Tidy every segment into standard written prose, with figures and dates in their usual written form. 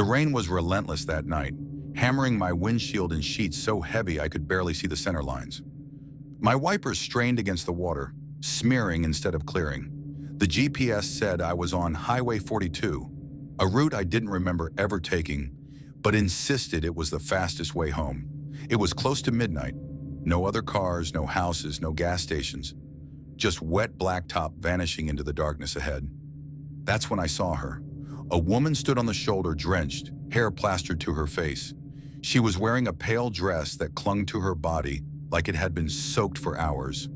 rain was relentless that night, hammering my windshield and sheets so heavy I could barely see the center lines. My wipers strained against the water, smearing instead of clearing. The GPS said I was on Highway 42, a route I didn't remember ever taking, but insisted it was the fastest way home. It was close to midnight. No other cars, no houses, no gas stations. Just wet blacktop vanishing into the darkness ahead. That's when I saw her. A woman stood on the shoulder, drenched, hair plastered to her face. She was wearing a pale dress that clung to her body like it had been soaked for hours.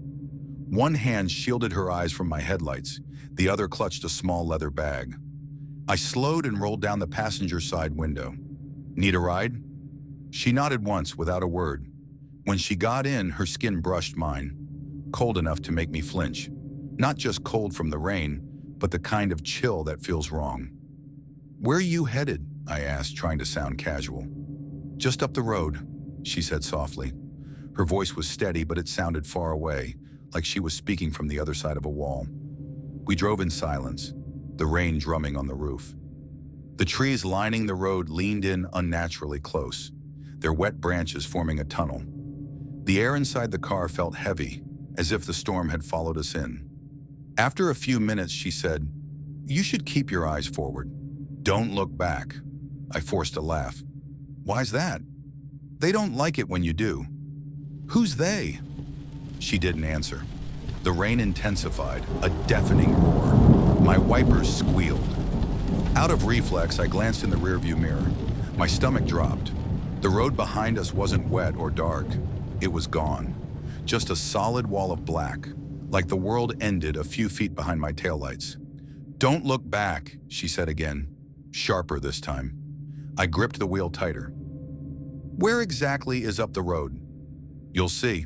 One hand shielded her eyes from my headlights. The other clutched a small leather bag. I slowed and rolled down the passenger side window. "Need a ride?" She nodded once without a word. When she got in, her skin brushed mine, cold enough to make me flinch. Not just cold from the rain, but the kind of chill that feels wrong. "Where are you headed?" I asked, trying to sound casual. "Just up the road," she said softly. Her voice was steady, but it sounded far away, like she was speaking from the other side of a wall. We drove in silence, the rain drumming on the roof. The trees lining the road leaned in unnaturally close, their wet branches forming a tunnel. The air inside the car felt heavy, as if the storm had followed us in. After a few minutes, she said, "You should keep your eyes forward. Don't look back." I forced a laugh. "Why's that?" "They don't like it when you do." "Who's they?" She didn't answer. The rain intensified, a deafening roar. My wipers squealed. Out of reflex, I glanced in the rearview mirror. My stomach dropped. The road behind us wasn't wet or dark. It was gone. Just a solid wall of black, like the world ended a few feet behind my taillights. "Don't look back," she said again, sharper this time. I gripped the wheel tighter. "Where exactly is up the road?" "You'll see."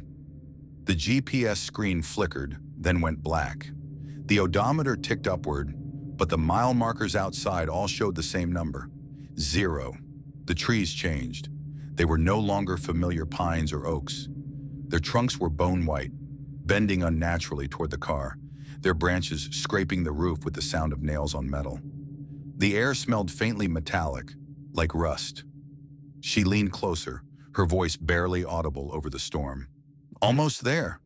The GPS screen flickered, then went black. The odometer ticked upward, but the mile markers outside all showed the same number, 0. The trees changed. They were no longer familiar pines or oaks. Their trunks were bone white, bending unnaturally toward the car, their branches scraping the roof with the sound of nails on metal. The air smelled faintly metallic, like rust. She leaned closer, her voice barely audible over the storm. "Almost there."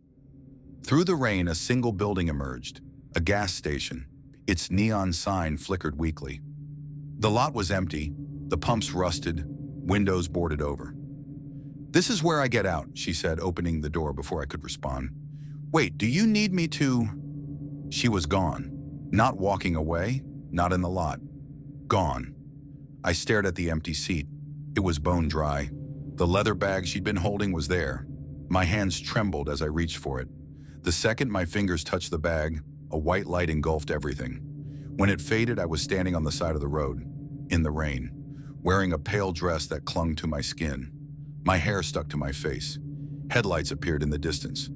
Through the rain, a single building emerged, a gas station. Its neon sign flickered weakly. The lot was empty, the pumps rusted, windows boarded over. "This is where I get out," she said, opening the door before I could respond. "Wait, do you need me to—" She was gone. Not walking away, not in the lot. Gone. I stared at the empty seat. It was bone dry. The leather bag she'd been holding was there. My hands trembled as I reached for it. The second my fingers touched the bag, a white light engulfed everything. When it faded, I was standing on the side of the road, in the rain, wearing a pale dress that clung to my skin. My hair stuck to my face. Headlights appeared in the distance.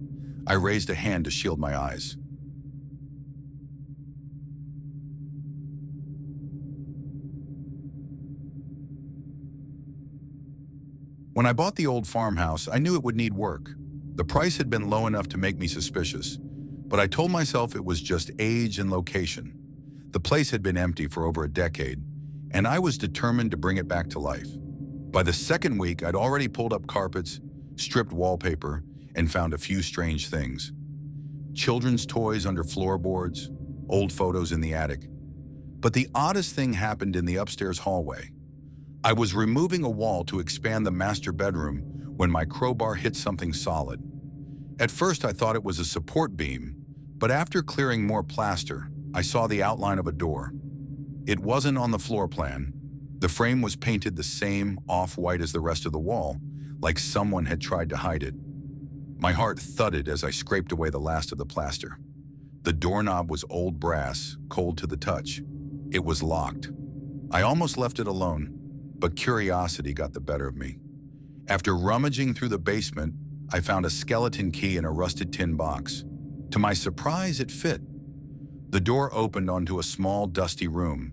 I raised a hand to shield my eyes. When I bought the old farmhouse, I knew it would need work. The price had been low enough to make me suspicious, but I told myself it was just age and location. The place had been empty for over a decade, and I was determined to bring it back to life. By the second week, I'd already pulled up carpets, stripped wallpaper, and found a few strange things. Children's toys under floorboards, old photos in the attic. But the oddest thing happened in the upstairs hallway. I was removing a wall to expand the master bedroom when my crowbar hit something solid. At first, I thought it was a support beam, but after clearing more plaster, I saw the outline of a door. It wasn't on the floor plan. The frame was painted the same off-white as the rest of the wall, like someone had tried to hide it. My heart thudded as I scraped away the last of the plaster. The doorknob was old brass, cold to the touch. It was locked. I almost left it alone, but curiosity got the better of me. After rummaging through the basement, I found a skeleton key in a rusted tin box. To my surprise, it fit. The door opened onto a small, dusty room,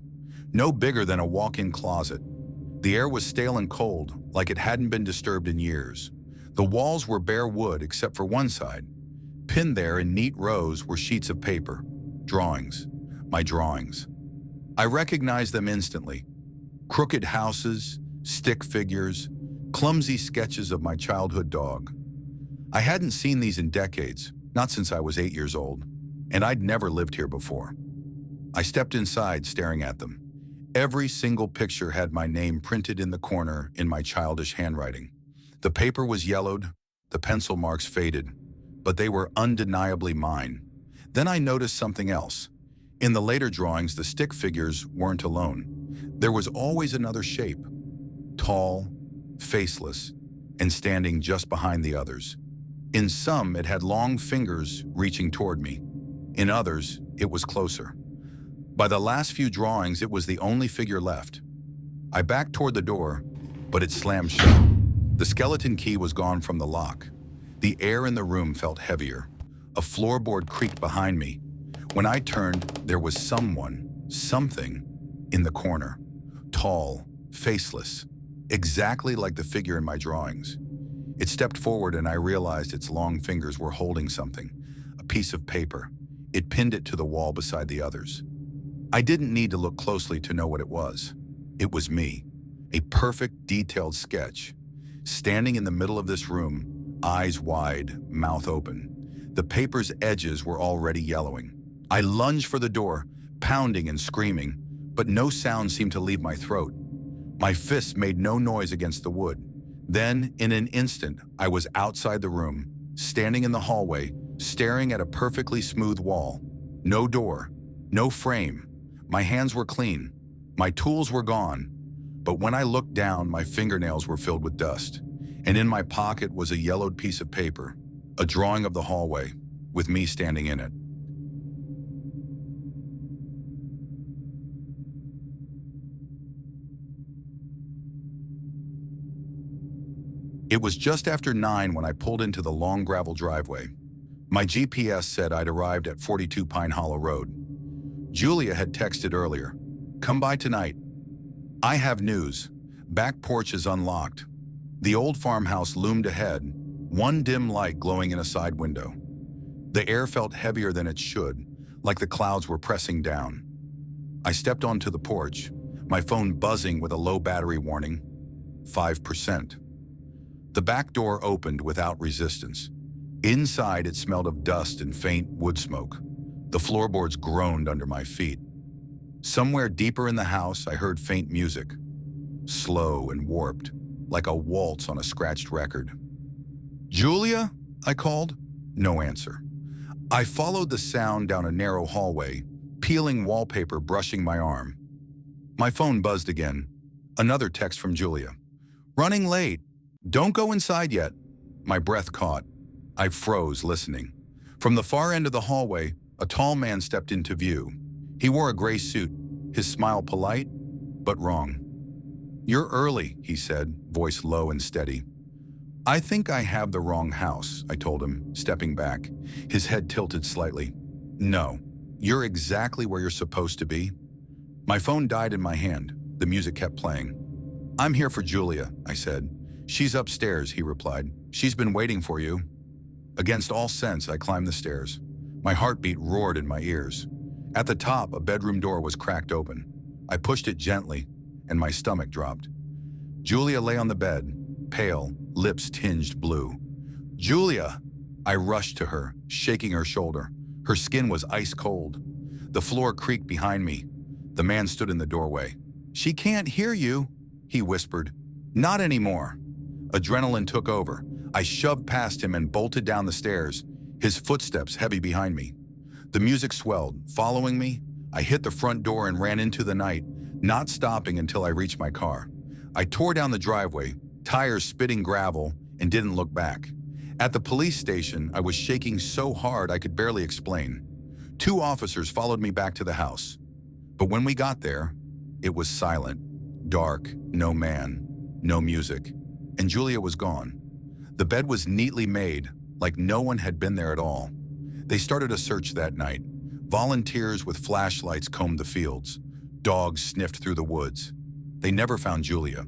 no bigger than a walk-in closet. The air was stale and cold, like it hadn't been disturbed in years. The walls were bare wood except for one side. Pinned there in neat rows were sheets of paper, drawings, my drawings. I recognized them instantly. Crooked houses, stick figures, clumsy sketches of my childhood dog. I hadn't seen these in decades, not since I was 8 years old, and I'd never lived here before. I stepped inside, staring at them. Every single picture had my name printed in the corner in my childish handwriting. The paper was yellowed, the pencil marks faded, but they were undeniably mine. Then I noticed something else. In the later drawings, the stick figures weren't alone. There was always another shape, tall, faceless, and standing just behind the others. In some, it had long fingers reaching toward me. In others, it was closer. By the last few drawings, it was the only figure left. I backed toward the door, but it slammed shut. The skeleton key was gone from the lock. The air in the room felt heavier. A floorboard creaked behind me. When I turned, there was something, in the corner. Tall, faceless, exactly like the figure in my drawings. It stepped forward and I realized its long fingers were holding something, a piece of paper. It pinned it to the wall beside the others. I didn't need to look closely to know what it was. It was me, a perfect, detailed sketch. Standing in the middle of this room, eyes wide, mouth open. The paper's edges were already yellowing. I lunged for the door, pounding and screaming, but no sound seemed to leave my throat. My fists made no noise against the wood. Then, in an instant, I was outside the room, standing in the hallway, staring at a perfectly smooth wall. No door, no frame. My hands were clean. My tools were gone. But when I looked down, my fingernails were filled with dust. And in my pocket was a yellowed piece of paper, a drawing of the hallway, with me standing in it. It was just after 9 when I pulled into the long gravel driveway. My GPS said I'd arrived at 42 Pine Hollow Road. Julia had texted earlier, "Come by tonight." I have news. Back porch is unlocked. The old farmhouse loomed ahead, one dim light glowing in a side window. The air felt heavier than it should, like the clouds were pressing down. I stepped onto the porch, my phone buzzing with a low battery warning, 5%. The back door opened without resistance. Inside, it smelled of dust and faint wood smoke. The floorboards groaned under my feet. Somewhere deeper in the house, I heard faint music, slow and warped, like a waltz on a scratched record. "Julia?" I called. No answer. I followed the sound down a narrow hallway, peeling wallpaper brushing my arm. My phone buzzed again. Another text from Julia. "Running late. Don't go inside yet." My breath caught. I froze, listening. From the far end of the hallway, a tall man stepped into view. He wore a gray suit, his smile polite, but wrong. "You're early," he said, voice low and steady. "I think I have the wrong house," I told him, stepping back. His head tilted slightly. "No, you're exactly where you're supposed to be." My phone died in my hand. The music kept playing. "I'm here for Julia," I said. "She's upstairs," he replied. "She's been waiting for you." Against all sense, I climbed the stairs. My heartbeat roared in my ears. At the top, a bedroom door was cracked open. I pushed it gently, and my stomach dropped. Julia lay on the bed, pale, lips tinged blue. "Julia!" I rushed to her, shaking her shoulder. Her skin was ice cold. The floor creaked behind me. The man stood in the doorway. "She can't hear you," he whispered. "Not anymore." Adrenaline took over. I shoved past him and bolted down the stairs, his footsteps heavy behind me. The music swelled. Following me, I hit the front door and ran into the night, not stopping until I reached my car. I tore down the driveway, tires spitting gravel, and didn't look back. At the police station, I was shaking so hard I could barely explain. 2 officers followed me back to the house. But when we got there, it was silent, dark, no man, no music, and Julia was gone. The bed was neatly made, like no one had been there at all. They started a search that night. Volunteers with flashlights combed the fields. Dogs sniffed through the woods. They never found Julia.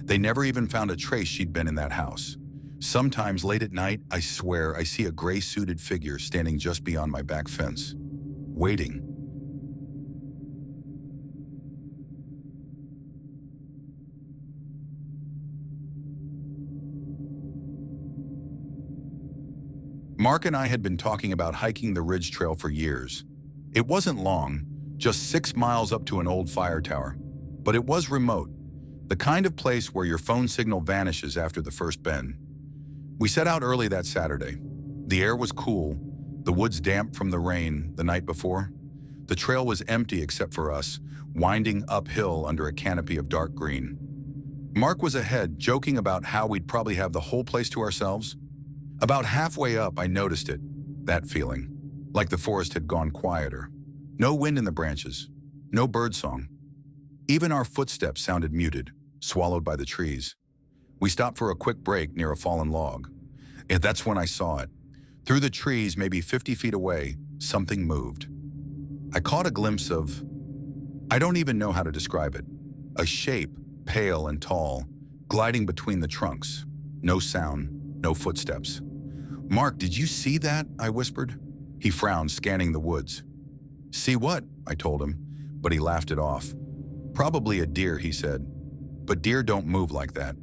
They never even found a trace she'd been in that house. Sometimes late at night, I swear I see a gray-suited figure standing just beyond my back fence, waiting. Mark and I had been talking about hiking the Ridge Trail for years. It wasn't long, just 6 miles up to an old fire tower, but it was remote, the kind of place where your phone signal vanishes after the first bend. We set out early that Saturday. The air was cool, the woods damp from the rain the night before. The trail was empty except for us, winding uphill under a canopy of dark green. Mark was ahead, joking about how we'd probably have the whole place to ourselves. About halfway up, I noticed it, that feeling, like the forest had gone quieter. No wind in the branches, no birdsong. Even our footsteps sounded muted, swallowed by the trees. We stopped for a quick break near a fallen log. And that's when I saw it. Through the trees, maybe 50 feet away, something moved. I caught a glimpse of, I don't even know how to describe it, a shape, pale and tall, gliding between the trunks. No sound, no footsteps. "Mark, did you see that?" I whispered. He frowned, scanning the woods. "See what?" I told him, but he laughed it off. "Probably a deer," he said, "but deer don't move like that."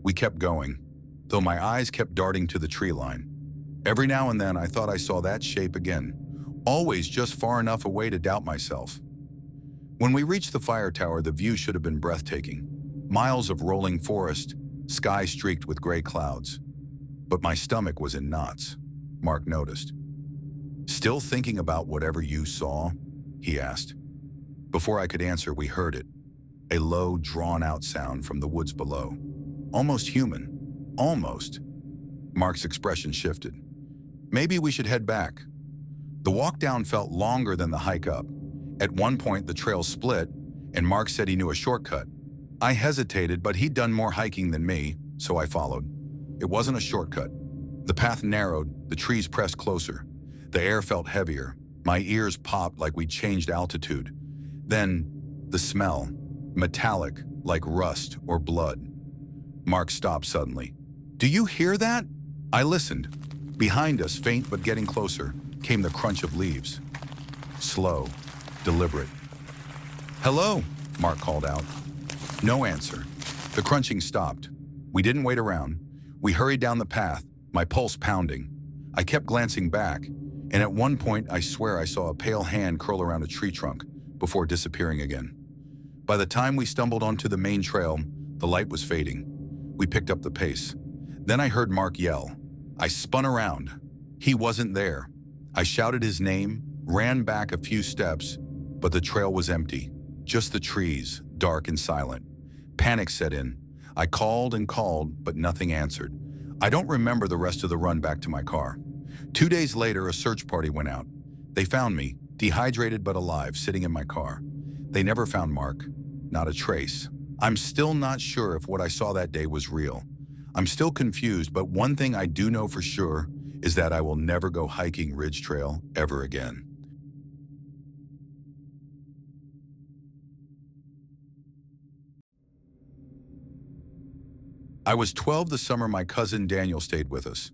We kept going, though my eyes kept darting to the tree line. Every now and then I thought I saw that shape again, always just far enough away to doubt myself. When we reached the fire tower, the view should have been breathtaking. Miles of rolling forest, sky streaked with gray clouds. But my stomach was in knots, Mark noticed. "Still thinking about whatever you saw?" he asked. Before I could answer, we heard it, a low, drawn-out sound from the woods below. Almost human, almost. Mark's expression shifted. "Maybe we should head back." The walk down felt longer than the hike up. At one point, the trail split, and Mark said he knew a shortcut. I hesitated, but he'd done more hiking than me, so I followed. It wasn't a shortcut. The path narrowed, the trees pressed closer. The air felt heavier. My ears popped like we'd changed altitude. Then, the smell, metallic, like rust or blood. Mark stopped suddenly. "Do you hear that?" I listened. Behind us, faint but getting closer, came the crunch of leaves. Slow, deliberate. "Hello," Mark called out. No answer. The crunching stopped. We didn't wait around. We hurried down the path, my pulse pounding. I kept glancing back, and at one point I swear I saw a pale hand curl around a tree trunk before disappearing again. By the time we stumbled onto the main trail, the light was fading. We picked up the pace. Then I heard Mark yell. I spun around. He wasn't there. I shouted his name, ran back a few steps, but the trail was empty. Just the trees, dark and silent. Panic set in. I called and called, but nothing answered. I don't remember the rest of the run back to my car. 2 days later, a search party went out. They found me, dehydrated but alive, sitting in my car. They never found Mark. Not a trace. I'm still not sure if what I saw that day was real. I'm still confused, but one thing I do know for sure is that I will never go hiking Ridge Trail ever again. I was 12 the summer my cousin Daniel stayed with us.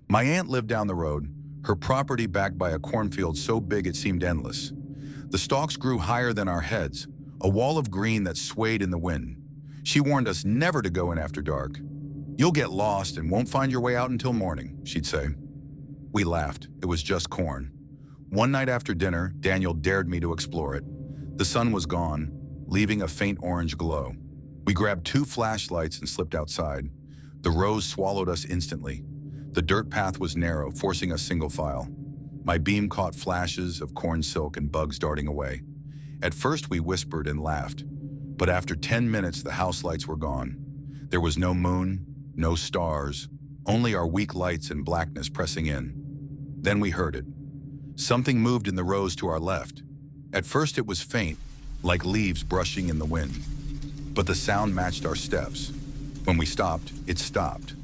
My aunt lived down the road, her property backed by a cornfield so big it seemed endless. The stalks grew higher than our heads, a wall of green that swayed in the wind. She warned us never to go in after dark. "You'll get lost and won't find your way out until morning," she'd say. We laughed. It was just corn. One night after dinner, Daniel dared me to explore it. The sun was gone, leaving a faint orange glow. We grabbed 2 flashlights and slipped outside. The rose swallowed us instantly. The dirt path was narrow, forcing us single file. My beam caught flashes of corn silk and bugs darting away. At first we whispered and laughed, but after 10 minutes the house lights were gone. There was no moon, no stars, only our weak lights and blackness pressing in. Then we heard it. Something moved in the rose to our left. At first it was faint, like leaves brushing in the wind. But the sound matched our steps. When we stopped, it stopped.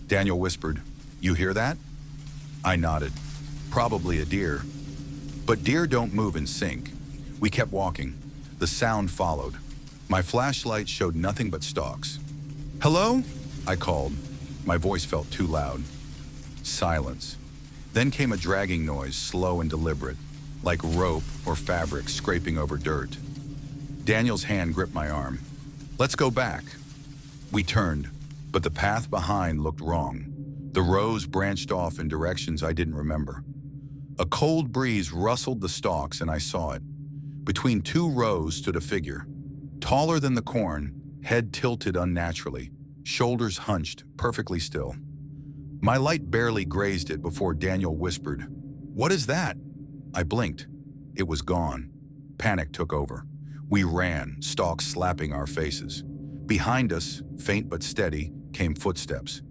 Daniel whispered, "You hear that?" I nodded. Probably a deer. But deer don't move in sync. We kept walking. The sound followed. My flashlight showed nothing but stalks. "Hello?" I called. My voice felt too loud. Silence. Then came a dragging noise, slow and deliberate, like rope or fabric scraping over dirt. Daniel's hand gripped my arm. "Let's go back." We turned, but the path behind looked wrong. The rows branched off in directions I didn't remember. A cold breeze rustled the stalks and I saw it. Between two rows stood a figure. Taller than the corn, head tilted unnaturally, shoulders hunched, perfectly still. My light barely grazed it before Daniel whispered, "What is that?" I blinked. It was gone. Panic took over. We ran, stalks slapping our faces. Behind us, faint but steady, came footsteps.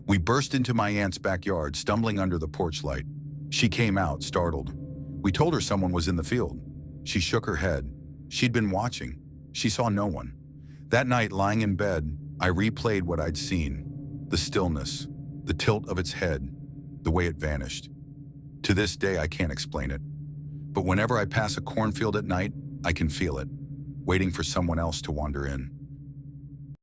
We burst into my aunt's backyard, stumbling under the porch light. She came out, startled. We told her someone was in the field. She shook her head. She'd been watching. She saw no one. That night, lying in bed, I replayed what I'd seen. The stillness, the tilt of its head, the way it vanished. To this day, I can't explain it. But whenever I pass a cornfield at night, I can feel it, waiting for someone else to wander in.